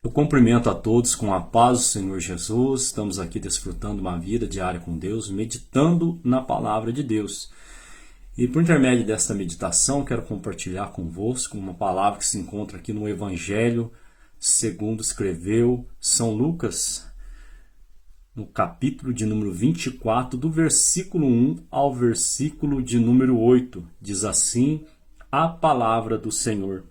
Eu cumprimento a todos com a paz do Senhor Jesus. Estamos aqui desfrutando uma vida diária com Deus, meditando na palavra de Deus. E por intermédio desta meditação, quero compartilhar convosco uma palavra que se encontra aqui no Evangelho, segundo escreveu São Lucas, no capítulo de número 24, do versículo 1 ao versículo de número 8. Diz assim a palavra do Senhor.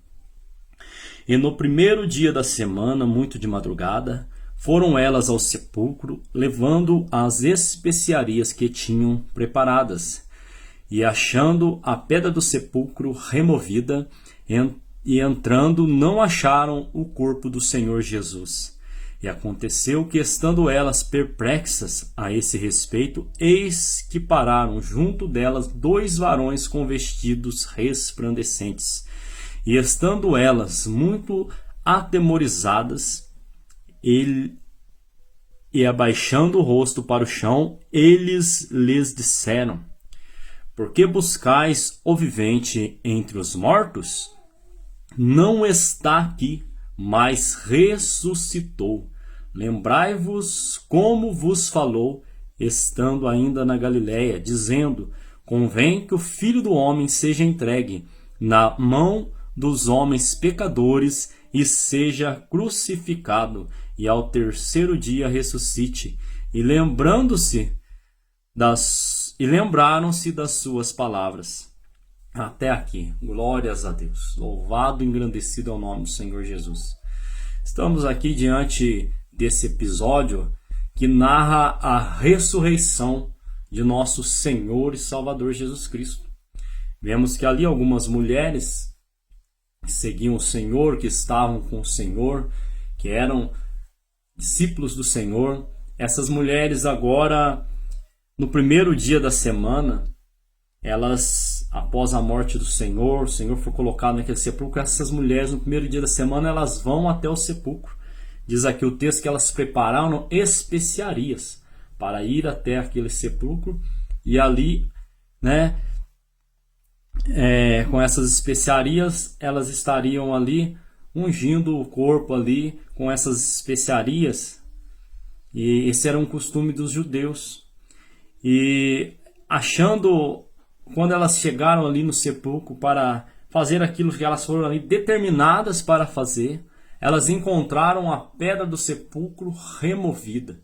E no primeiro dia da semana, muito de madrugada, foram elas ao sepulcro, levando as especiarias que tinham preparadas. E achando a pedra do sepulcro removida, e entrando, não acharam o corpo do Senhor Jesus. E aconteceu que, estando elas perplexas a esse respeito, eis que pararam junto delas 2 varões com vestidos resplandecentes. E estando elas muito atemorizadas, e abaixando o rosto para o chão, eles lhes disseram: Por que buscais o vivente entre os mortos? Não está aqui, mas ressuscitou. Lembrai-vos como vos falou, estando ainda na Galiléia, dizendo: Convém que o Filho do Homem seja entregue na mão dos homens pecadores e seja crucificado, e ao terceiro dia ressuscite. E lembraram-se das suas palavras. Até aqui. Glórias a Deus. Louvado e engrandecido é o nome do Senhor Jesus. Estamos aqui diante desse episódio que narra a ressurreição de nosso Senhor e Salvador Jesus Cristo. Vemos que ali algumas mulheres que seguiam o Senhor, que estavam com o Senhor, que eram discípulos do Senhor. Essas mulheres agora, no primeiro dia da semana, elas, após a morte do Senhor, o Senhor foi colocado naquele sepulcro. Essas mulheres, no primeiro dia da semana, elas vão até o sepulcro. Diz aqui o texto que elas prepararam especiarias para ir até aquele sepulcro, e ali, com essas especiarias, elas estariam ali ungindo o corpo ali com essas especiarias. E esse era um costume dos judeus. E quando elas chegaram ali no sepulcro para fazer aquilo que elas foram ali determinadas para fazer, elas encontraram a pedra do sepulcro removida.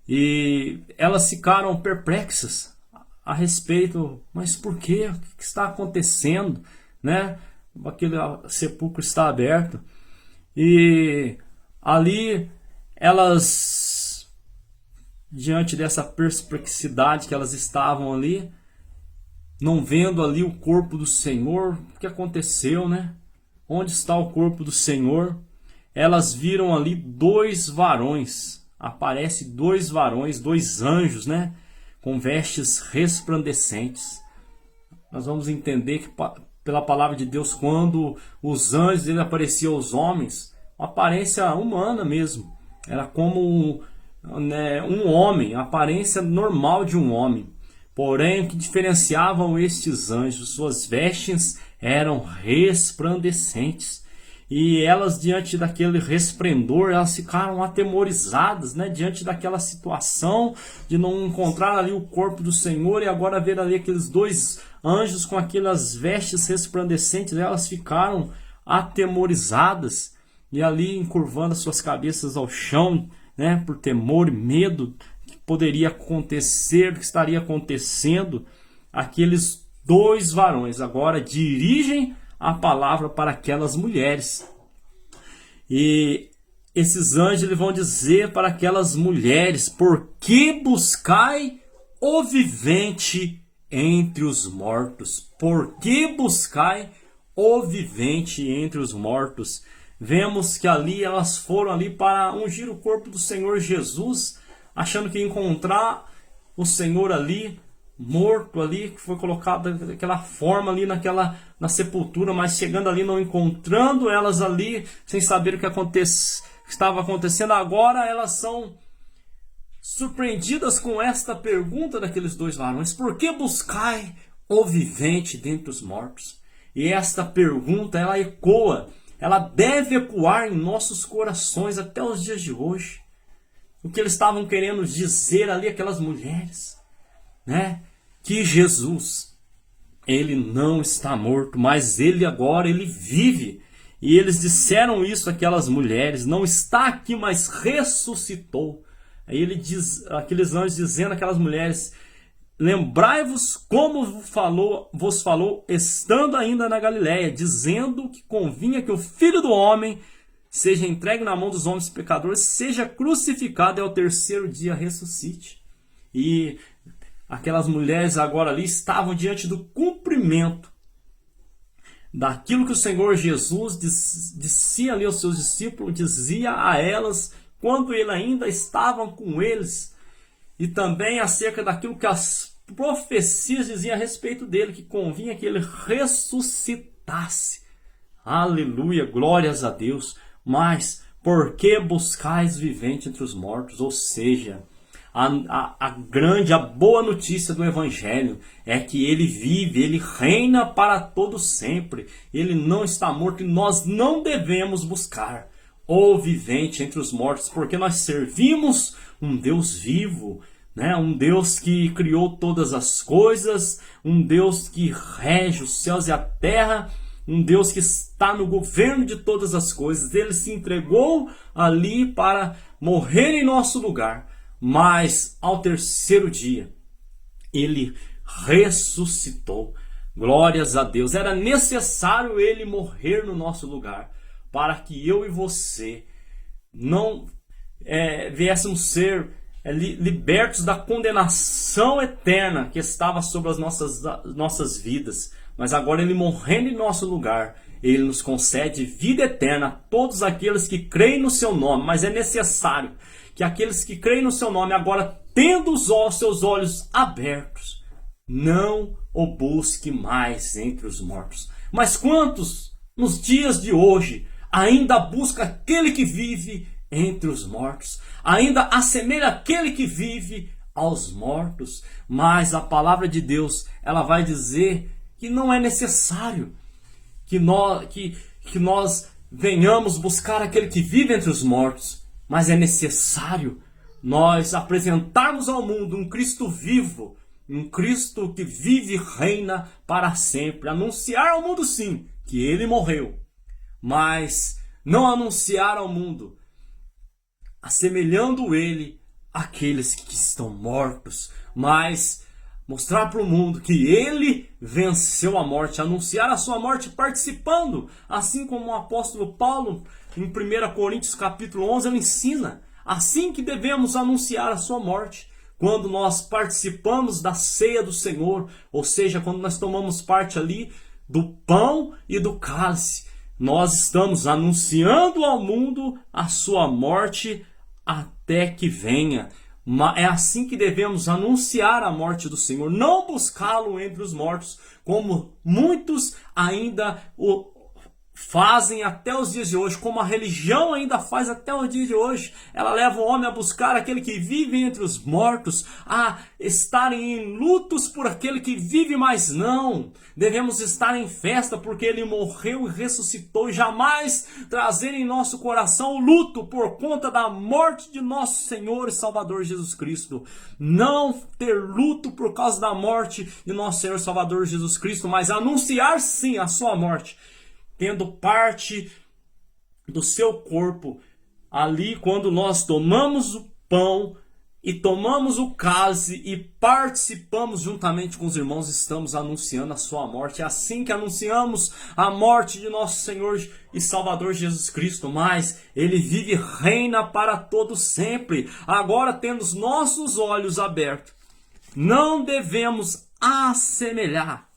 E elas ficaram perplexas a respeito: mas por quê? O que está acontecendo? Aquele sepulcro está aberto. E ali elas, diante dessa perplexidade que elas estavam ali, não vendo ali o corpo do Senhor, o que aconteceu, Onde está o corpo do Senhor? Elas viram ali 2 varões. Aparece 2 varões, 2 anjos, com vestes resplandecentes. Nós vamos entender que pela palavra de Deus, quando os anjos apareciam aos homens, uma aparência humana mesmo. Era como um homem, a aparência normal de um homem. Porém, o que diferenciavam estes anjos, suas vestes eram resplandecentes. E elas, diante daquele resplendor, elas ficaram atemorizadas, diante daquela situação de não encontrar ali o corpo do Senhor, e agora ver ali aqueles 2 anjos com aquelas vestes resplandecentes. Elas ficaram atemorizadas e ali encurvando as suas cabeças ao chão, por temor e medo que poderia acontecer, que estaria acontecendo. Aqueles 2 varões agora dirigem a palavra para aquelas mulheres. E esses anjos eles vão dizer para aquelas mulheres: Por que buscai o vivente entre os mortos? Por que buscai o vivente entre os mortos? Vemos que ali elas foram ali para ungir o corpo do Senhor Jesus, achando que ia encontrar o Senhor ali morto ali, que foi colocado daquela forma ali na sepultura, mas chegando ali, não encontrando elas ali, sem saber o que estava acontecendo. Agora elas são surpreendidas com esta pergunta daqueles 2 varões: Por que buscai o vivente dentre os mortos? E esta pergunta, ela ecoa ela deve ecoar em nossos corações até os dias de hoje. O que eles estavam querendo dizer ali, aquelas mulheres, né? Que Jesus, ele não está morto, mas ele agora, ele vive. E eles disseram isso àquelas mulheres, não está aqui, mas ressuscitou. Aí ele diz, aqueles anjos dizendo àquelas mulheres, lembrai-vos como vos falou, estando ainda na Galiléia, dizendo que convinha que o Filho do Homem seja entregue na mão dos homens pecadores, seja crucificado e ao terceiro dia ressuscite. E aquelas mulheres agora ali estavam diante do cumprimento daquilo que o Senhor Jesus dizia ali aos seus discípulos, dizia a elas quando ele ainda estava com eles, e também acerca daquilo que as profecias diziam a respeito dele, que convinha que ele ressuscitasse. Aleluia, glórias a Deus. Mas por que buscais vivente entre os mortos? Ou seja, a boa notícia do Evangelho é que ele vive, ele reina para todo sempre. Ele não está morto e nós não devemos buscar o vivente entre os mortos, porque nós servimos um Deus vivo, né? Um Deus que criou todas as coisas, um Deus que rege os céus e a terra, um Deus que está no governo de todas as coisas. Ele se entregou ali para morrer em nosso lugar. Mas ao terceiro dia, ele ressuscitou. Glórias a Deus. Era necessário ele morrer no nosso lugar, para que eu e você não viéssemos ser libertos da condenação eterna que estava sobre as nossas vidas. Mas agora ele morrendo em nosso lugar, ele nos concede vida eterna a todos aqueles que creem no seu nome. Mas é necessário que aqueles que creem no seu nome, agora tendo os seus olhos abertos, não o busque mais entre os mortos. Mas quantos nos dias de hoje ainda busca aquele que vive entre os mortos? Ainda assemelha aquele que vive aos mortos? Mas a palavra de Deus, ela vai dizer que não é necessário que nós venhamos buscar aquele que vive entre os mortos, mas é necessário nós apresentarmos ao mundo um Cristo vivo, um Cristo que vive e reina para sempre. Anunciar ao mundo, sim, que ele morreu, mas não anunciar ao mundo assemelhando ele àqueles que estão mortos, mas mostrar para o mundo que ele venceu a morte, anunciar a sua morte participando, assim como o apóstolo Paulo, em 1 Coríntios capítulo 11, ele ensina, assim que devemos anunciar a sua morte, quando nós participamos da ceia do Senhor, ou seja, quando nós tomamos parte ali do pão e do cálice, nós estamos anunciando ao mundo a sua morte até que venha. É assim que devemos anunciar a morte do Senhor, não buscá-lo entre os mortos, como muitos ainda o fazem até os dias de hoje, como a religião ainda faz até os dias de hoje. Ela leva o homem a buscar aquele que vive entre os mortos, a estarem em lutos por aquele que vive, mas não. Devemos estar em festa porque ele morreu e ressuscitou, e jamais trazer em nosso coração o luto por conta da morte de nosso Senhor e Salvador Jesus Cristo. Não ter luto por causa da morte de nosso Senhor e Salvador Jesus Cristo, mas anunciar sim a sua morte, tendo parte do seu corpo ali quando nós tomamos o pão e tomamos o cálice e participamos juntamente com os irmãos, estamos anunciando a sua morte. É assim que anunciamos a morte de nosso Senhor e Salvador Jesus Cristo, mas ele vive e reina para todo sempre. Agora, tendo os nossos olhos abertos, não devemos assemelhar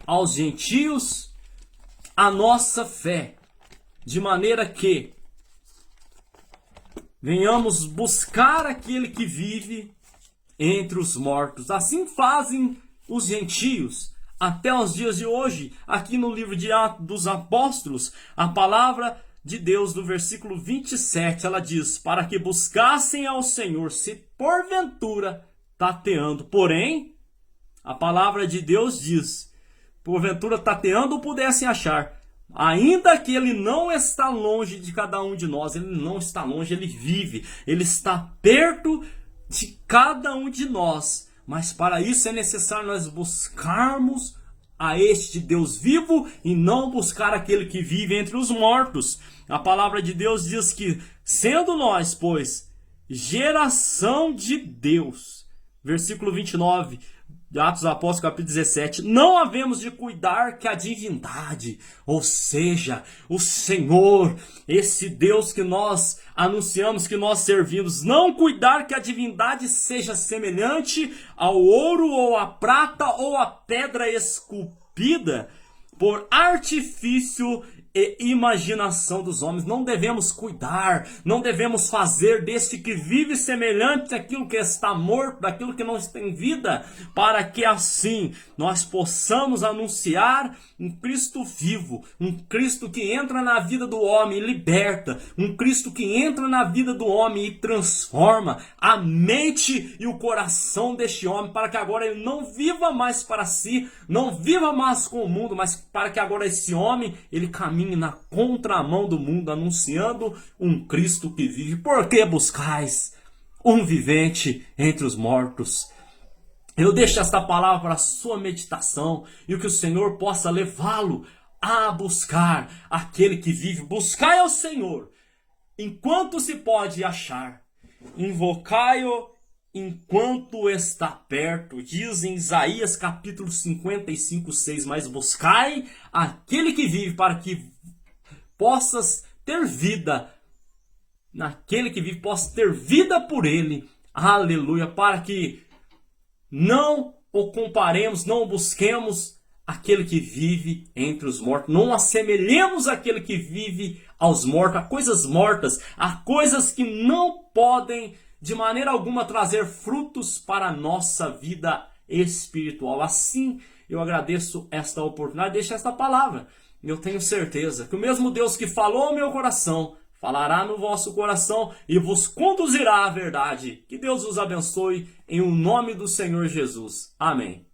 aos gentios a nossa fé, de maneira que venhamos buscar aquele que vive entre os mortos. Assim fazem os gentios até os dias de hoje. Aqui no livro de Atos dos Apóstolos, a palavra de Deus, no versículo 27, ela diz: para que buscassem ao Senhor, se porventura tateando. Porém, a palavra de Deus diz: porventura tateando pudessem achar, Ainda que ele não está longe de cada um de nós, ele não está longe, ele vive, ele está perto de cada um de nós. Mas para isso é necessário nós buscarmos a este Deus vivo e não buscar aquele que vive entre os mortos. A palavra de Deus diz que, sendo nós, pois, geração de Deus, versículo 29, de Atos dos Apóstolos, capítulo 17, não havemos de cuidar que a divindade, ou seja, o Senhor, esse Deus que nós anunciamos, que nós servimos, não cuidar que a divindade seja semelhante ao ouro ou à prata ou à pedra esculpida por artifício e imaginação dos homens. Não devemos cuidar, não devemos fazer deste que vive semelhante àquilo que está morto, daquilo que não tem vida, para que assim nós possamos anunciar um Cristo vivo, um Cristo que entra na vida do homem e liberta, um Cristo que entra na vida do homem e transforma a mente e o coração deste homem, para que agora ele não viva mais para si, não viva mais com o mundo, mas para que agora esse homem ele caminhe na contramão do mundo, anunciando um Cristo que vive. Por que buscais um vivente entre os mortos? Eu deixo esta palavra para a sua meditação e que o Senhor possa levá-lo a buscar aquele que vive. Buscai ao Senhor enquanto se pode achar, invocai-o enquanto está perto, diz em Isaías capítulo 55, 6, mas buscai aquele que vive para que possas ter vida, naquele que vive, possas ter vida por ele, aleluia, para que não o comparemos, não o busquemos aquele que vive entre os mortos, não assemelhemos aquele que vive aos mortos, a coisas mortas, a coisas que não podem de maneira alguma trazer frutos para a nossa vida espiritual. Assim, eu agradeço esta oportunidade, deixo esta palavra. Eu tenho certeza que o mesmo Deus que falou ao meu coração, falará no vosso coração e vos conduzirá à verdade. Que Deus os abençoe em o nome do Senhor Jesus. Amém.